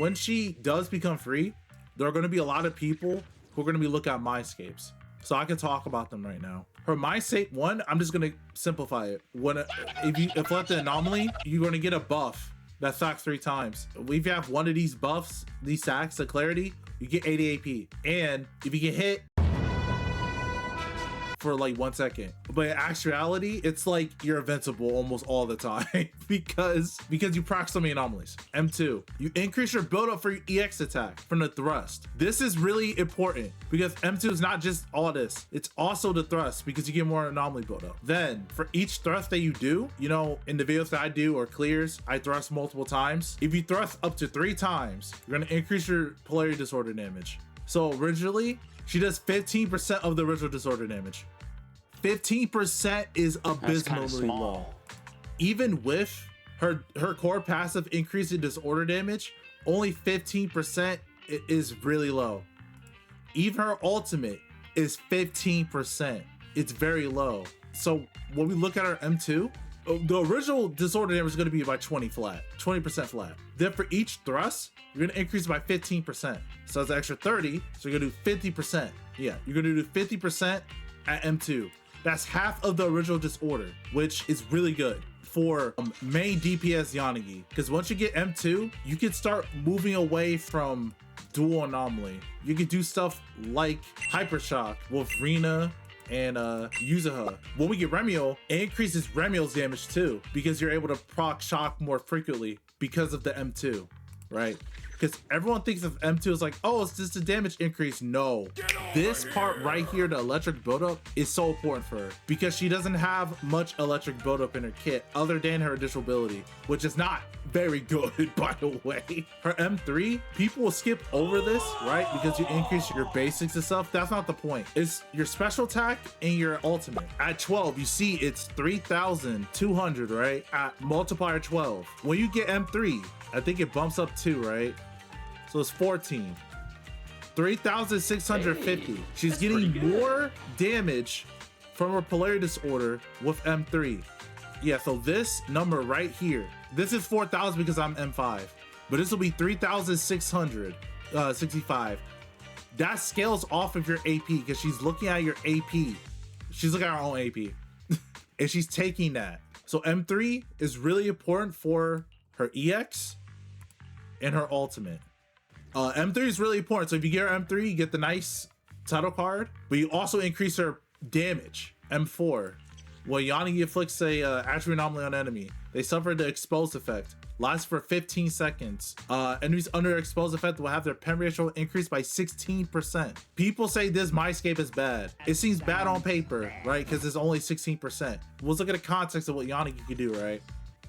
when she does become free, there are going to be a lot of people who are going to be looking at Mindscapes. So I can talk about them right now. Her Mindscape 1, I'm just going to simplify it. If you left the anomaly, you're going to get a buff that stacks 3 times. If you have one of these buffs, these stacks, the clarity, you get 80 AP. And if you get hit for like 1 second, but in actuality, it's like you're invincible almost all the time because you proc so many anomalies. M2, you increase your build up for your EX attack from the thrust. This is really important because M2 is not just all this, it's also the thrust because you get more anomaly build up. Then for each thrust that you do, you know, in the videos that I do or clears, I thrust multiple times. If you thrust up to 3 times, you're gonna increase your polarity disorder damage. So originally, she does 15% of the original disorder damage. 15% is abysmally low. Even with her core passive increase in disorder damage, only 15% is really low. Even her ultimate is 15%. It's very low. So when we look at her M2, the original disorder damage is going to be by 20% flat. Then for each thrust, you're going to increase by 15%. So that's an extra 30. So you're going to do 50%. Yeah, you're going to do 50% at M2. That's half of the original disorder, which is really good for main DPS Yanagi. Because once you get M2, you can start moving away from dual anomaly. You can do stuff like Hypershock with Rina and Yuzuha. When we get Remio, it increases Remio's damage too, because you're able to proc shock more frequently because of the M2, right? Because everyone thinks of M2 as like, oh, it's just a damage increase. No, this part right here, the electric buildup, is so important for her because she doesn't have much electric buildup in her kit other than her additional ability, which is not very good, by the way. Her M3, people will skip over this, right? Because you increase your basics and stuff. That's not the point. It's your special attack and your ultimate. At 12, you see it's 3,200, right? At multiplier 12. When you get M3, I think it bumps up 2, right? So it's 14. 3,650. She's getting more damage from her polarity disorder with M3. Yeah, so this number right here, this is 4,000 because I'm M5, but this will be 3,665. That scales off of your AP because she's looking at your AP. She's looking at her own AP and she's taking that. So M3 is really important for her EX and her ultimate. M3 is really important. So if you get her M3, you get the nice title card, but you also increase her damage. M4. When Yanagi inflicts a attribute anomaly on enemy, they suffer the exposed effect. Lasts for 15 seconds. Enemies under exposed effect will have their pen ratio increased by 16%. People say this Mindscape is bad. It seems bad on paper, right? Because it's only 16%. Let's look at the context of what Yanagi can do, right?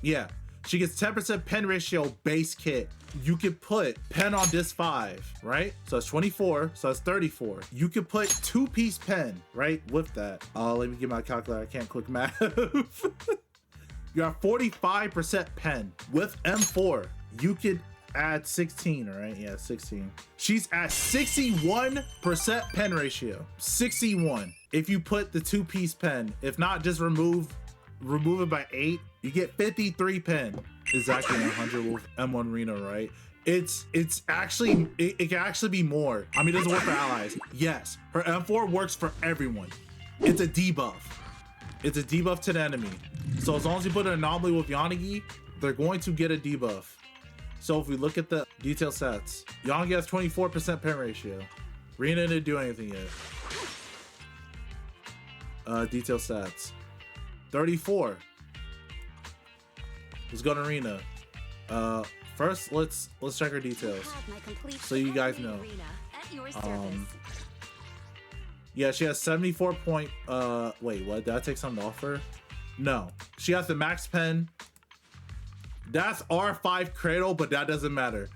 Yeah. She gets 10% pen ratio base kit. You can put pen on disc 5, right? So it's 24, so it's 34. You can put 2-piece pen, right? With that. Let me get my calculator. I can't quick math. You got 45% pen. With M4, you could add 16, right? Yeah, 16. She's at 61% pen ratio. 61. If you put the 2-piece pen, if not, just remove it by 8, you get 53 pen. Exactly 100 with M1 Reno, right? It can actually be more. I mean, it doesn't work for allies. Yes, her M4 works for everyone. It's a debuff. It's a debuff to the enemy. So as long as you put an anomaly with Yanagi, they're going to get a debuff. So if we look at the detail stats, Yanagi has 24% pen ratio. Rena didn't do anything yet. Detail stats. 34. Let's go to Rena. First, let's check her details so you guys know. Yeah, she has 74 point. Wait, what? Did I take something off her? No, she has the max pen. That's R5 Cradle, but that doesn't matter.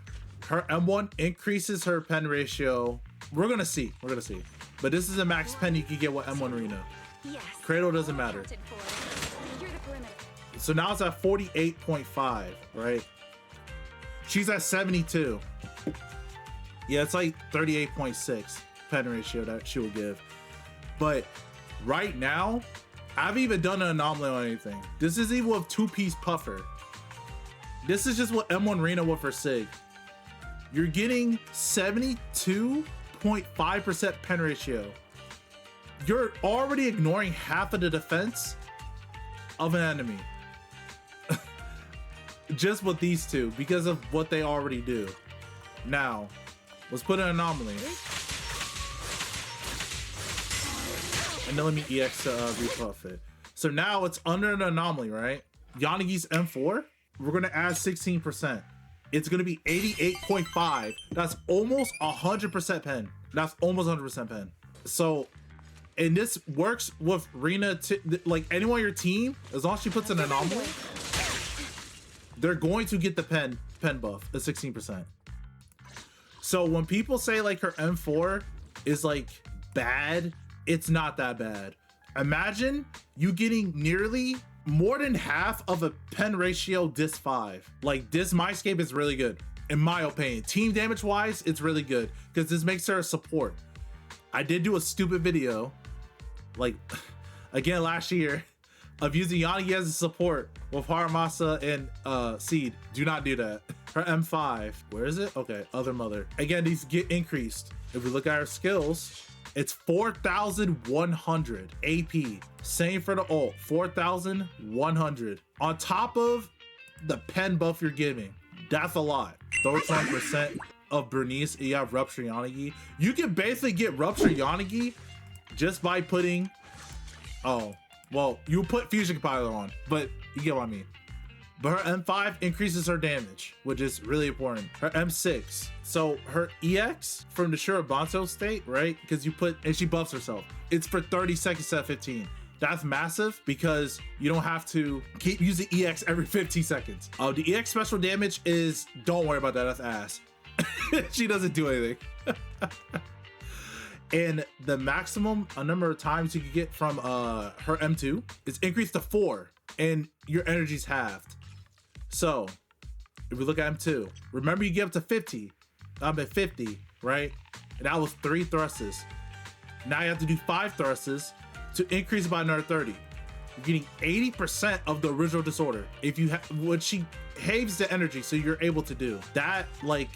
Her M1 increases her pen ratio. We're gonna see. But this is a max pen you can get with M1 Reno. Cradle doesn't matter. So now it's at 48.5, right? She's at 72. Yeah, it's like 38.6 pen ratio that she will give. But right now, I haven't even done an anomaly on anything. This is even with 2-piece puffer. This is just what M1 Reno with her Sig. you're getting 72.5% pen ratio. You're already ignoring half of the defense of an enemy. Just with these two, because of what they already do. Now, let's put an anomaly. And then let me EX to rebuff it. So now it's under an anomaly, right? Yanagi's M4, we're gonna add 16%. It's gonna be 88.5. That's almost 100% pen. That's almost 100% pen. So, and this works with Rina, like anyone on your team, as long as she puts an anomaly, they're going to get the pen buff, the 16%. So when people say like her M4 is like bad, it's not that bad. Imagine you getting nearly more than half of a pen ratio Dis 5. Like this Mindscape is really good, in my opinion. Team damage wise, it's really good because this makes her a support. I did do a stupid video, like again last year, of using Yanagi as a support with Haramasa and Seed. Do not do that. Her M5, where is it? Okay, other mother. Again, these get increased. If we look at her skills, it's 4,100 AP. Same for the ult, 4,100. On top of the pen buff you're giving, that's a lot. 39% of Bernice, you have Rupture Yanagi. You can basically get Rupture Yanagi just by putting, oh, well, you put Fusion Compiler on, but you get what I mean. But her M5 increases her damage, which is really important. Her M6, so her EX from the Shurabanto state, right? Because you put, and she buffs herself. It's for 30 seconds instead of 15. That's massive because you don't have to keep using EX every 15 seconds. The EX special damage is, don't worry about that, that's ass. She doesn't do anything. And the maximum number of times you can get from her M2 is increased to 4, and your energy's halved. So if we look at M2, remember you get up to 50. I'm at 50, right? And that was 3 thrusts. Now you have to do 5 thrusts to increase by another 30. You're getting 80% of the original disorder. If you have, what she halves the energy, so you're able to do that. Like,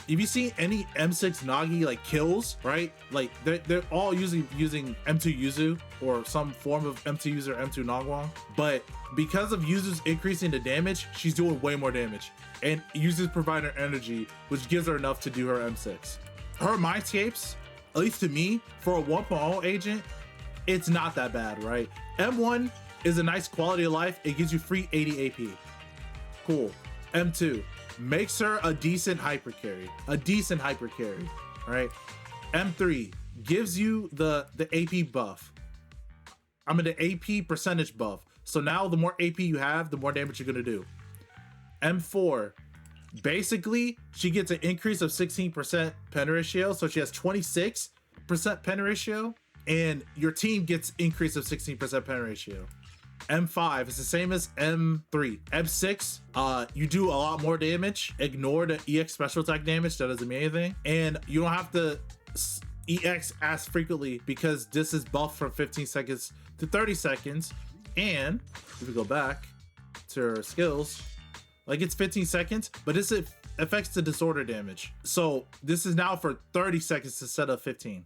if you see any M6 Nagi like kills, right? Like they're all using M2 Yuzu or some form of M2 Yuzu or M2 Nagwang. But because of Yuzu's increasing the damage, she's doing way more damage. And Yuzu's providing her energy, which gives her enough to do her M6. Her Mindscapes, at least to me, for a 1.0 agent, it's not that bad, right? M1 is a nice quality of life. It gives you free 80 AP. Cool. M2 makes her a decent hyper carry, right? M3 gives you the AP buff. I mean the AP percentage buff. So now the more AP you have, the more damage you're gonna do. M4, basically she gets an increase of 16% pen ratio, so she has 26% pen ratio, and your team gets increase of 16% pen ratio. M5 is the same as M3. M6, you do a lot more damage. Ignore the EX special attack damage, that doesn't mean anything. And you don't have to EX as frequently because this is buffed from 15 seconds to 30 seconds. And if we go back to her skills, like it's 15 seconds, but this affects the disorder damage. So this is now for 30 seconds instead of 15.